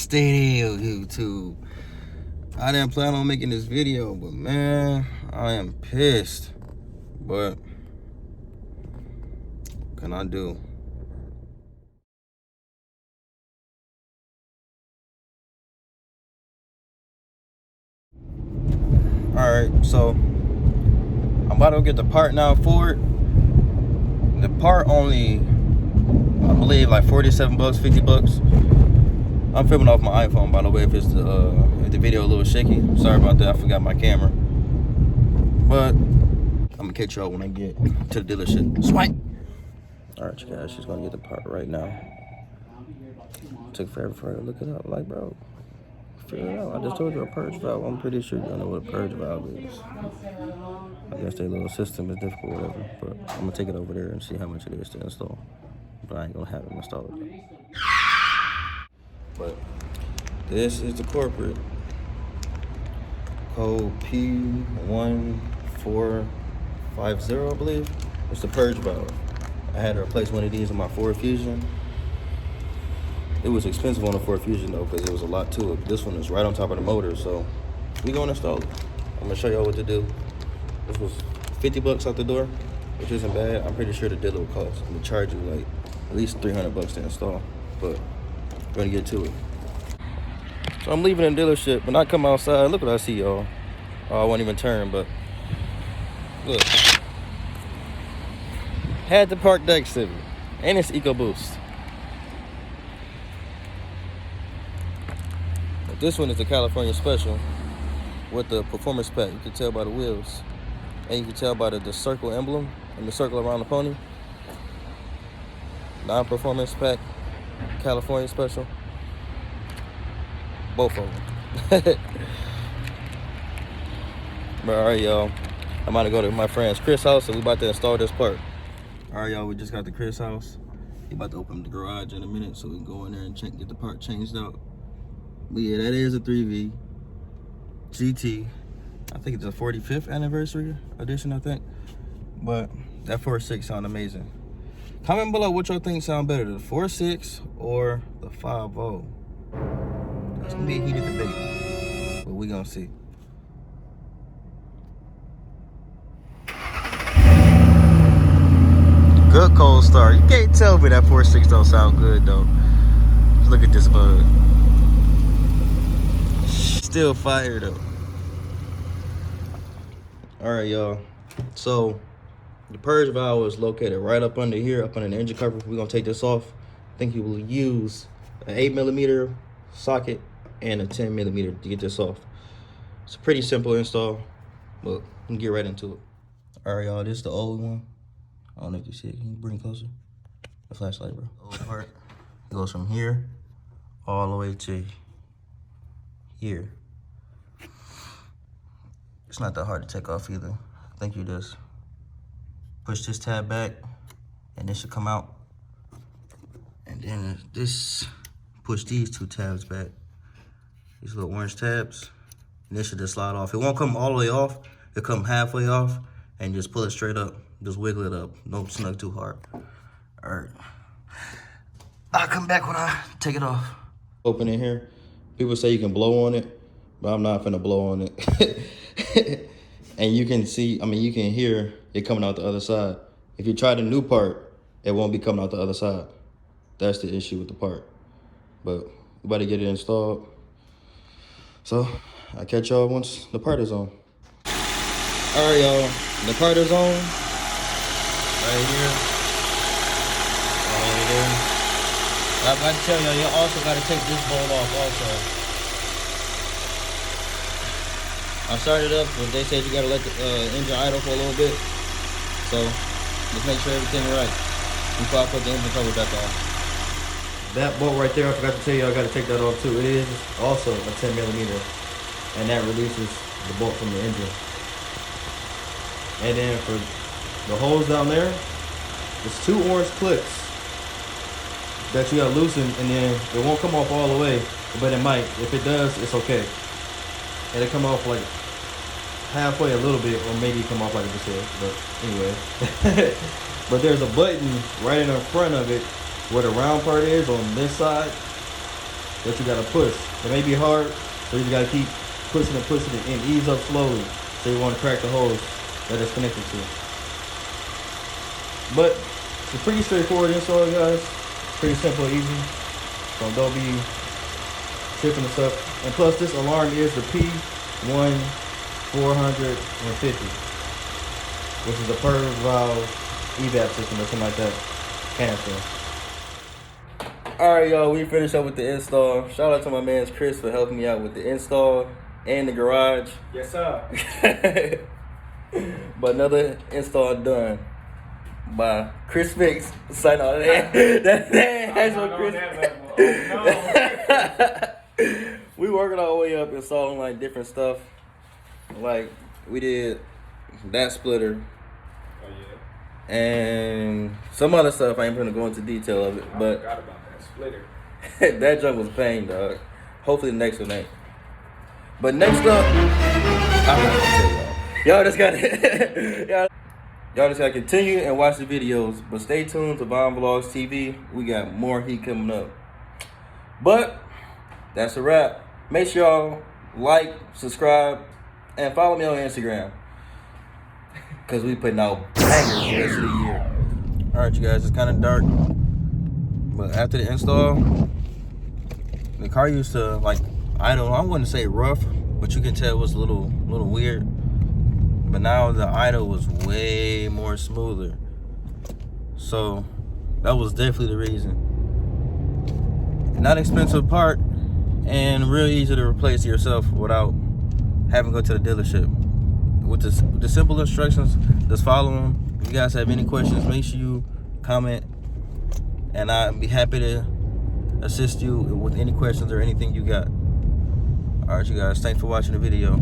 devastated, YouTube. I didn't plan on making this video, but man, I am pissed. But what can I do? Alright, so I'm about to get the part now for it. The part only, I believe, like 47 bucks, 50 bucks. I'm filming off my iPhone, by the way, if the video a little shaky. Sorry about that, I forgot my camera. But I'm gonna catch y'all when I get to the dealership. Swipe! Alright, you guys, she's gonna get the part right now. Took forever for her to look it up. Like, bro, figure it out. I just told you a purge valve. I'm pretty sure you don't know what a purge valve is. I guess their little system is difficult, whatever. But I'm gonna take it over there and see how much it is to install. But I ain't gonna have it installed yet. But this is the corporate code P1450, I believe. It's the purge valve. I had to replace one of these in my Ford Fusion. It was expensive on the Ford Fusion though, because there was a lot to it. This one is right on top of the motor, so we gonna install it. I'm gonna show y'all what to do. This was 50 bucks out the door, which isn't bad. I'm pretty sure the dealer will cost. I'm gonna charge you like at least 300 bucks to install, but we're gonna get to it. So I'm leaving the dealership, but I come outside. Look what I see, y'all. Oh, I won't even turn, but look. Had to park next to me, and it's Ecoboost. This one is the California Special with the performance pack. You can tell by the wheels, and you can tell by the circle emblem and the circle around the pony. Non-performance pack, California Special. Both of them. But all right, y'all. I'm about to go to my friend's Chris house, and we about to install this part. All right, y'all. We just got to Chris house. He about to open the garage in a minute, so we can go in there and get the part changed out. But yeah, that is a 3V GT. I think it's a 45th anniversary edition, I think. But that 4.6 sound amazing. Comment below what y'all think sound better, the 4.6 or the 5.0. That's gonna be a heated debate, but we gonna see. Good cold start. You can't tell me that 4.6 don't sound good though. Look at this bug. Still fire though. All right, y'all. So the purge valve is located right up under here, up under the engine cover. We're gonna take this off. I think you will use an 8mm socket and a 10mm to get this off. It's a pretty simple install, but we can get right into it. All right, y'all. This is the old one. I don't know if you see it. Can you bring it closer? The flashlight, bro. The old part goes from here all the way to here. It's not that hard to take off either. I think you just push this tab back and this should come out. And then this, push these two tabs back. These little orange tabs. And this should just slide off. It won't come all the way off. It'll come halfway off and just pull it straight up. Just wiggle it up. Don't snug too hard. All right. I'll come back when I take it off. Open in here. People say you can blow on it, but I'm not finna blow on it. And you can see, I mean, you can hear it coming out the other side. If you try the new part, it won't be coming out the other side. That's the issue with the part. But we about to get it installed. So I'll catch y'all once the part is on. All right, y'all, the part is on. Right here. All the way there. I got to tell y'all, you also got to take this bolt off also. I started up, but they said you got to let the engine idle for a little bit. So just make sure everything's right before I put the engine cover back on. That bolt right there, I forgot to tell you, I got to take that off too. It is also a 10mm, and that releases the bolt from the engine. And then for the holes down there, it's 2 orange clips that you got to loosen, and then it won't come off all the way, but it might. If it does, it's okay. It'll come off like halfway a little bit, or maybe come off like I just said, but anyway. But there's a button right in the front of it where the round part is on this side. that you gotta push. It may be hard, so you gotta keep pushing it and ease up slowly. So you want to crack the holes that it's connected to. But it's a pretty straightforward install, guys. Pretty simple, easy. So don't be tripping and stuff. And plus, this alarm is the P1450, which is a Purge valve evap system or something like that. Canister. Alright, y'all, we finished up with the install. Shout out to my man Chris for helping me out with the install and the garage. Yes, sir. But another install done by Chris Fix. Sign on that. That's what Chris. We working our way up installing like different stuff. Like we did that splitter. Oh yeah. And some other stuff. I ain't gonna go into detail of it, but I forgot about that splitter. that junk was a pain, dog. Hopefully the next one ain't. But next up, I'm not gonna tell y'all. Y'all just gotta y'all just gotta continue and watch the videos. But stay tuned to Bomb Vlogs TV. We got more heat coming up. But that's a wrap. Make sure y'all like, subscribe, and follow me on Instagram. Cause we putting out bangers the rest of the year. Alright, you guys, it's kinda dark. But after the install, the car used to like idle. I wouldn't say rough, but you can tell it was a little weird. But now the idle was way more smoother. So that was definitely the reason. Not expensive part and real easy to replace yourself without having to go to the dealership. With the simple instructions, just follow them. If you guys have any questions, make sure you comment, and I'd be happy to assist you with any questions or anything you got. Alright, you guys, thanks for watching the video.